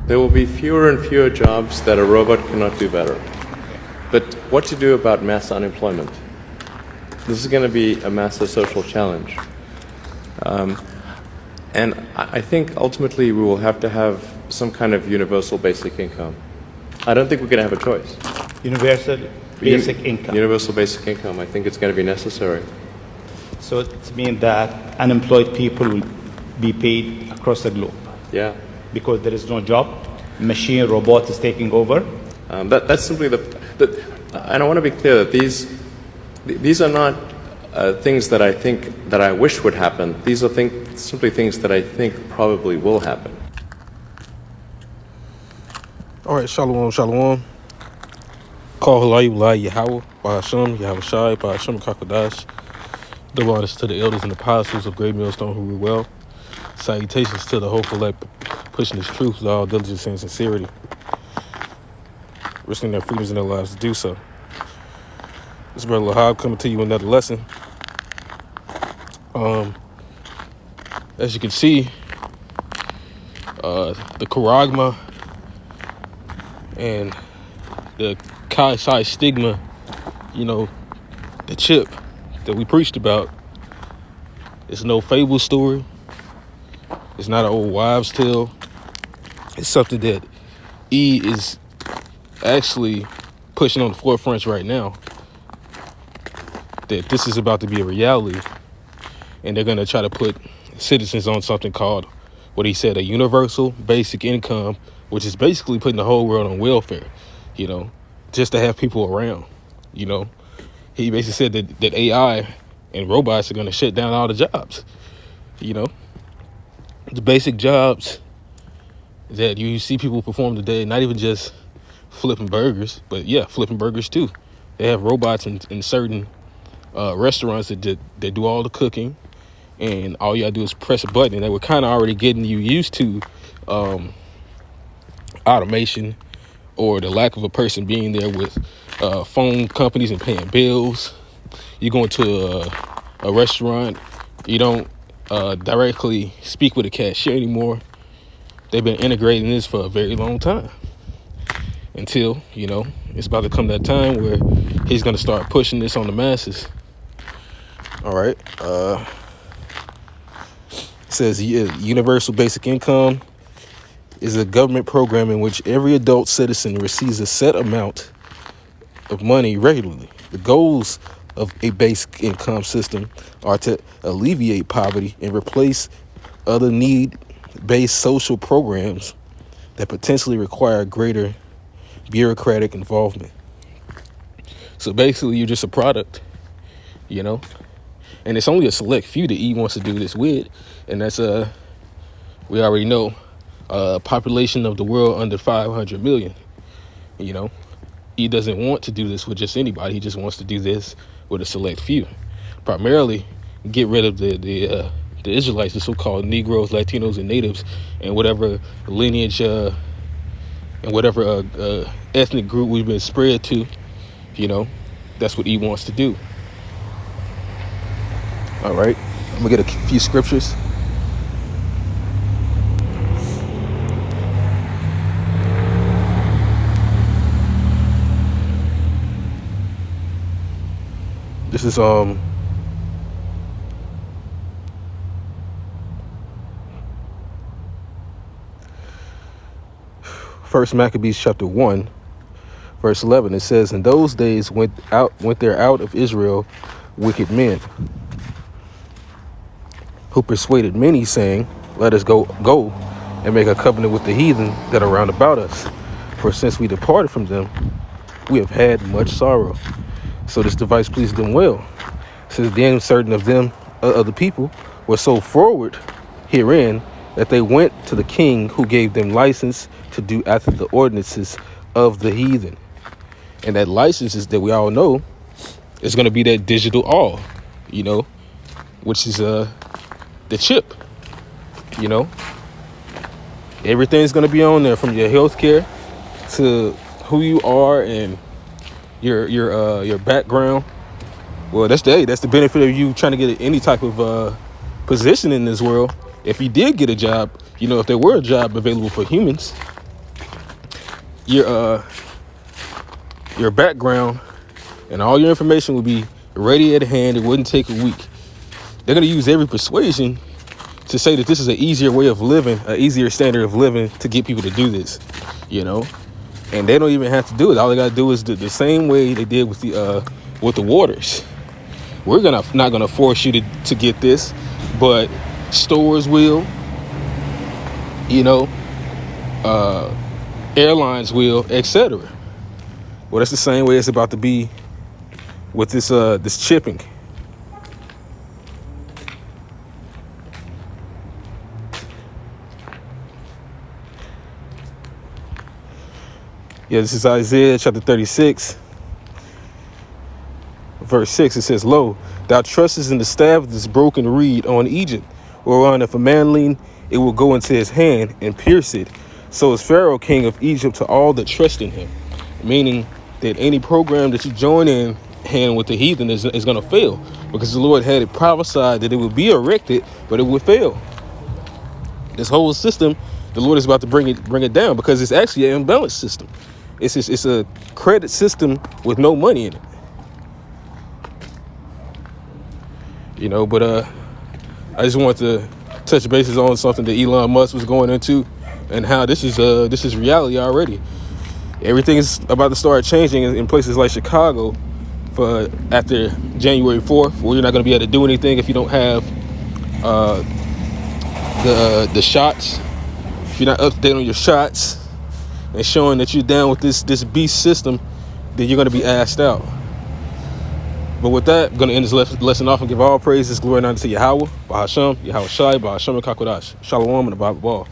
There will be fewer and fewer jobs that a robot cannot do better. But what to do about mass unemployment? This is going to be a massive social challenge. And I think ultimately we will have to have some kind of universal basic income. I don't think we're going to have a choice. Universal basic income. Universal basic income. I think it's going to be necessary. So it means that unemployed people will be paid across the globe Yeah. because there is no job. Machine, robot is taking over. That's simply and I want to be clear that these are not things that I wish would happen. These are simply things that I think probably will happen. All right, shalom, shalom. Call Halayu, Lai, Yahweh, Bahasham, Yahweh Shai, Bahasham, Kakadash. Double honors to the elders and apostles of Great Millstone who rule well. Salutations to the hopeful elect pushing this truth with all diligence and sincerity, risking their freedoms and their lives to do so. This is Brother Lahab coming to you with another lesson. As you can see, the Charagma and the Chi-Psi stigma, the chip that we preached about, it's no fable story. It's not an old wives' tale. It's something that E is actually pushing on the forefront right now, that this is about to be a reality, and they're going to try to put citizens on something called, what he said, a universal basic income, which is basically putting the whole world on welfare, just to have people around. He basically said that AI and robots are going to shut down all the jobs. The basic jobs that you see people perform today, not even just flipping burgers, but yeah, flipping burgers too. They have robots in certain restaurants that do all the cooking, and all you gotta do is press a button. And they were kind of already getting you used to automation, or the lack of a person being there with phone companies and paying bills. You go into a restaurant, you don't directly speak with a cashier anymore. They've been integrating this for a very long time, until it's about to come that time where he's going to start pushing this on the masses. All right. It says universal basic income is a government program in which every adult citizen receives a set amount of money regularly. The goals of a basic income system are to alleviate poverty and replace other need-based social programs that potentially require greater bureaucratic involvement. So basically, you're just a product, and it's only a select few that E wants to do this with, and that's we already know, population of the world under 500 million. E doesn't want to do this with just anybody. He just wants to do this with a select few. Primarily, get rid of the Israelites, the so-called Negroes, Latinos, and Natives, and whatever lineage and whatever ethnic group we've been spread to. That's what E wants to do. All right, I'm gonna get a few scriptures. This is First Maccabees chapter 1, verse 11. It says, "In those days went there out of Israel wicked men, who persuaded many, saying, Let us go and make a covenant with the heathen that are round about us. For since we departed from them, we have had much sorrow. So this device pleased them well. Since then certain of them, of the people, were so forward herein, that they went to the king, who gave them license to do after the ordinances of the heathen." And that license is, that we all know, is going to be that digital all, which is the chip. Everything's going to be on there, from your healthcare to who you are and your background. Well, that's the benefit of you trying to get any type of position in this world. If you did get a job, if there were a job available for humans, your background and all your information will be ready at hand. It wouldn't take a week. They're going to use every persuasion to say that this is an easier way of living, an easier standard of living to get people to do this, you know. And they don't even have to do it. All they got to do is the same way they did with the waters. We're not gonna force you to get this, but stores will, you know, airlines will, etc. Well, that's the same way it's about to be with this chipping. Yeah, this is Isaiah chapter 36, verse 6. It says, "Lo, thou trustest in the staff of this broken reed on Egypt, whereon if a man lean, it will go into his hand and pierce it. So is Pharaoh king of Egypt to all that trust in him." Meaning that any program that you join in hand with the heathen is going to fail, because the Lord had it prophesied that it would be erected, but it would fail. This whole system, the Lord is about to bring it down, because it's actually an imbalanced system. It's a credit system with no money in it. You know, but I just want to touch bases on something that Elon Musk was going into, and how this is reality already. Everything is about to start changing in places like Chicago for after January 4th, where you're not going to be able to do anything if you don't have the shots. If you're not up to date on your shots and showing that you're down with this beast system, then you're going to be asked out. But with that, I'm going to end this lesson off and give all praises, glory, and honor to Yahweh, Bahasham, Yahweh Shai, Bahasham, and Kakodash. Shalom, and the Bible Ball.